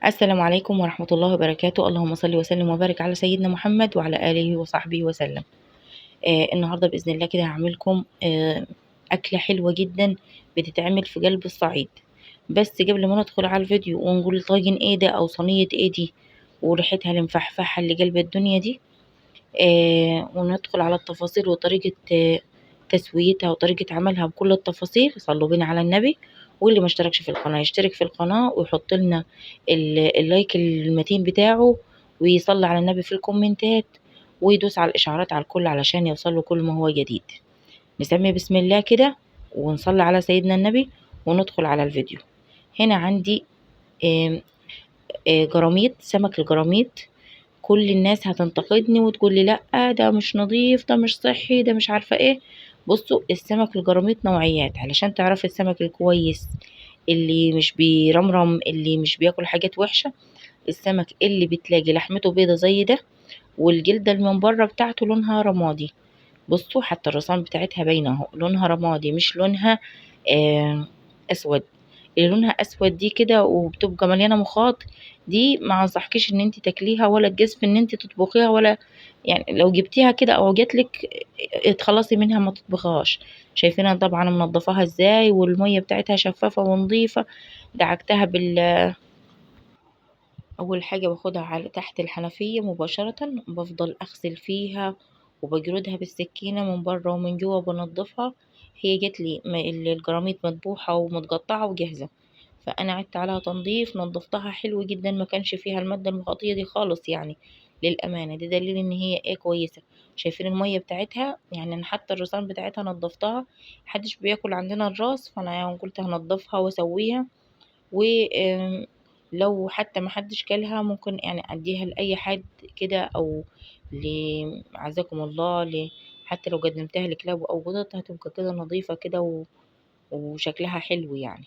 السلام عليكم ورحمة الله وبركاته. اللهم صل وسلم وبارك على سيدنا محمد وعلى آله وصحبه وسلم. النهاردة بإذن الله كده هعملكم أكلة حلوة جدا بتتعمل في قلب الصعيد. بس قبل ما ندخل على الفيديو ونقول طاجن ايه ده او صينية ايه دي وريحتها المفحفحة اللي قلب الدنيا دي، وندخل على التفاصيل وطريقة تسويتها وطريقة عملها بكل التفاصيل. صلوا بينا على النبي، واللي ما اشتركش في القناة يشترك في القناة ويحط لنا اللايك المتين بتاعه، ويصلي على النبي في الكومنتات، ويدوس على الإشعارات على الكل علشان يوصله كل ما هو جديد. نسمي بسم الله كده ونصلي على سيدنا النبي وندخل على الفيديو. هنا عندي جراميط، سمك الجراميط. كل الناس هتنتقدني وتقول لي لا ده مش نظيف، ده مش صحي، ده مش عارفة ايه. بصوا، السمك الجراميط نوعيات علشان تعرفي السمك الكويس اللي مش بيرمرم، اللي مش بياكل حاجات وحشة. السمك اللي بتلاقي لحمته بيضة زي ده، والجلدة اللي من بره بتاعته لونها رمادي. بصوا حتى الرسام بتاعتها باينة اهو، لونها رمادي مش لونها اسود. اللي لونها اسود دي كده وبتبقى مليانه مخاط، دي ما انصحكيش ان انت تاكليها ولا تجازفي ان انت تطبخيها، ولا يعني لو جبتيها كده او جاتلك اتخلصي منها ما تطبخهاش. شايفينها طبعا منضفاها ازاي والميه بتاعتها شفافه ونظيفه. دعكتها اول حاجه باخدها على تحت الحنفيه مباشره، بفضل اغسل فيها وبجردها بالسكينه من بره ومن جوه بنضفها. هي جت لي الجراميط مذبوحه ومتقطعه وجاهزه، فانا عدت عليها تنظيف، نظفتها حلو جدا، ما كانش فيها الماده المخاطيه دي خالص يعني. للامانه ده دليل ان هي ايه كويسه. شايفين الميه بتاعتها؟ يعني انا حتى الرسام بتاعتها نظفتها. محدش بياكل عندنا الراس، فانا قلت هنضفها واسويها. ولو حتى محدش كلها ممكن يعني اديها لاي حد كده، او عزكم الله حتى لو قدمتها لكلاب او قطط هتبقى كده نظيفة كده وشكلها حلو يعني.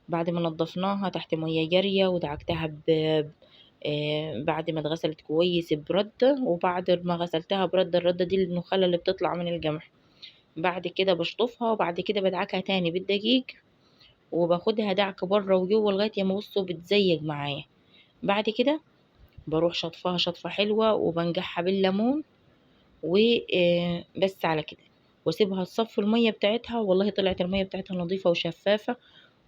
بعد ما نضفناها تحت مية جارية ودعكتها بعد ما اتغسلت كويس برده، وبعد ما غسلتها برده، الردة دي النخالة اللي بتطلع من الجمح. بعد كده بشطفها، وبعد كده بدعكها تاني بالدقيق، وباخدها دعك بره وجوه لغاية ما بصوا بتزيج معايا. بعد كده بروح شطفها شطفة حلوة وبنجحها بالليمون وبس على كده، واسيبها تصفي المية بتاعتها. والله طلعت المية بتاعتها نظيفة وشفافة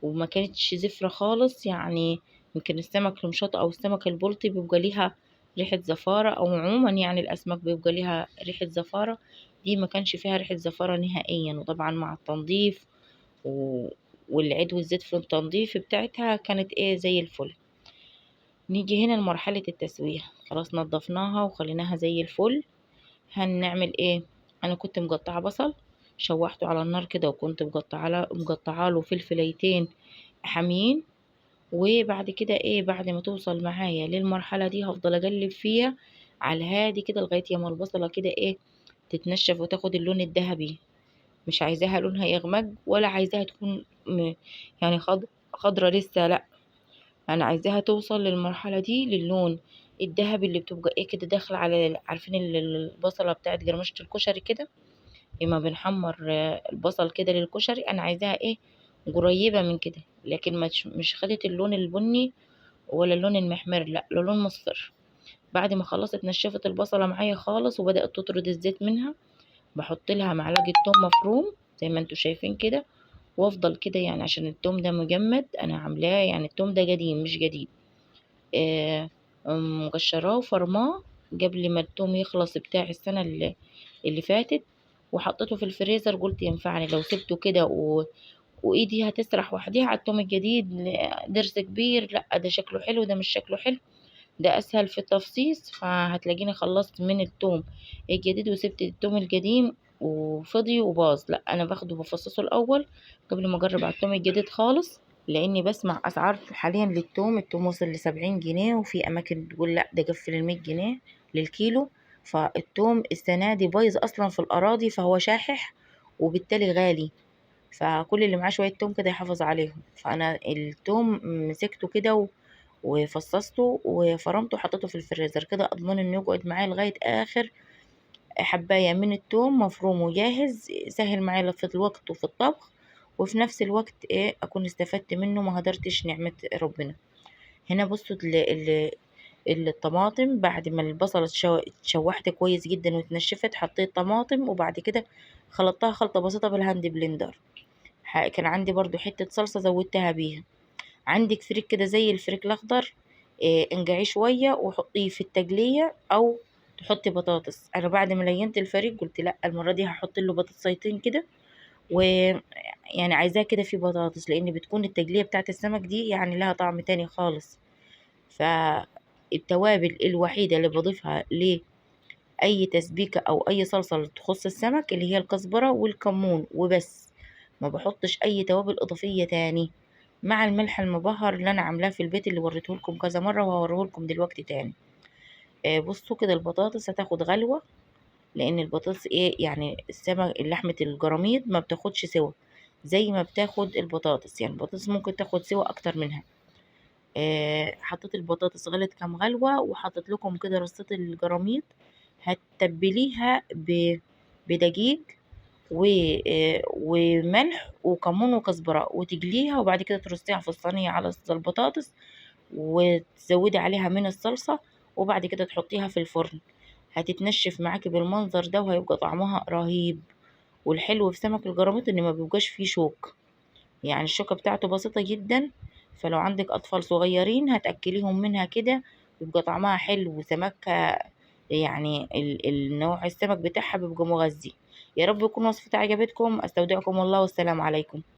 وما كانتش زفرة خالص يعني. يمكن السمك المشط او السمك البلطي بيبقى ليها ريحة زفارة، او عموما يعني الاسماك بيبقى ليها ريحة زفارة. دي ما كانش فيها ريحة زفارة نهائيا، وطبعا مع التنظيف والعيد والزيت في التنظيف بتاعتها كانت ايه زي الفل. نيجي هنا لمرحلة التسوية. خلاص نضفناها وخليناها زي الفل. هنعمل ايه؟ انا كنت مقطعة بصل، شوحته على النار كده، وكنت مقطعه له فلفليتين حاميين. وبعد كده ايه، بعد ما توصل معايا للمرحلة دي هفضل اقلب فيها على الهادي كده لغاية ياما البصلة كده ايه تتنشف وتاخد اللون الذهبي. مش عايزاها لونها يغمق، ولا عايزاها تكون يعني خضرة لسه، لا. انا عايزاها توصل للمرحلة دي للون الذهبي اللي بتبقى ايه كده داخل على، عارفين البصلة بتاعت جرمشة الكشري كده، لما بنحمر البصل كده للكشري، انا عايزاها ايه قريبة من كده، لكن مش خدت اللون البني ولا اللون المحمر، لا لون مصفر. بعد ما خلصت نشفت البصلة معايا خالص وبدأت تطرد الزيت منها، بحط لها معلقة توم مفروم زي ما انتوا شايفين كده، وافضل كده يعني عشان التوم ده مجمد انا عاملاه، يعني التوم ده قديم مش جديد. مقشراه وفرماه قبل ما التوم يخلص بتاع السنة اللي فاتت، وحطيته في الفريزر. قلت ينفعني لو سبته كده وايدي هتسرح وحديها على التوم الجديد، ضرس كبير، لا ده شكله حلو، ده مش شكله حلو، ده اسهل في التفصيص. فهتلاقيني خلصت من التوم الجديد وسبت التوم القديم وفضي وباظ. لا انا باخده بفصصه الاول قبل ما اجرب على التوم الجديد خالص، لاني بسمع اسعار حاليا للتوم. التوم وصل ل70 جنيه، وفي اماكن تقول لا ده قفل ال100 جنيه للكيلو. فالتوم السنه دي بايظ اصلا في الاراضي، فهو شاحح وبالتالي غالي. فكل اللي معاه شويه توم كده يحافظ عليهم. فانا التوم مسكته كده وفصصته وفرمته وحطيته في الفريزر كده، اضمن انه يقعد معايا لغايه اخر حبايه من التوم مفروم وجاهز، سهل معايا في الوقت وفي الطبخ، وفي نفس الوقت ايه اكون استفدت منه، ما هدرتش نعمه ربنا. هنا بصوا الطماطم بعد ما البصلة اتشوحت كويس جدا واتنشفت، حطيت طماطم وبعد كده خلطتها خلطة بسيطة بالهاند بلندر. كان عندي برضو حتة صلصة زودتها بيها. عندك فريك كده زي الفريك الأخضر، انقعيه شوية وحطيه في التجلية، أو تحطي بطاطس. أنا بعد ما لينت الفريك قلت لأ، المرة دي هحط له بطاطسيتين كده، ويعني عايزاه كده في بطاطس، لأن بتكون التجلية بتاعت السمك دي يعني لها طعم تاني خالص. فالتوابل الوحيدة اللي بضيفها لأي تسبيكة أو أي صلصة تخص السمك اللي هي الكزبرة والكمون وبس، ما بحطش أي توابل إضافية تاني، مع الملح المبهر اللي أنا عاملاه في البيت، اللي وريتهولكم كذا مرة وهوريهولكم دلوقتي تاني. بصوا كده البطاطس هتاخد غلوة، لأن البطاطس ايه يعني السمك لحمة الجراميط ما بتاخدش سوا زي ما بتاخد البطاطس، يعني البطاطس ممكن تاخد سوا أكتر منها. حطيت البطاطس غلت كام غلوة، وحطيت لكم كده رصة الجراميط. هتتبليها بدقيق وملح وكمون وكزبرة، وتجليها، وبعد كده ترصيها في الصينية على البطاطس، وتزودي عليها من الصلصة، وبعد كده تحطيها في الفرن. هتتنشف معاكي بالمنظر ده، وهيبقى طعمها رهيب. والحلو في سمك الجراميط ان ما بيبقاش فيه شوك، يعني الشوكة بتاعته بسيطة جدا، فلو عندك أطفال صغيرين هتأكليهم منها كده، بيبقى طعمها حلو وسمكة، يعني النوع السمك بتاعها بيبقى مغذي. يا رب يكون وصفتي عجبتكم، استودعكم الله والسلام عليكم.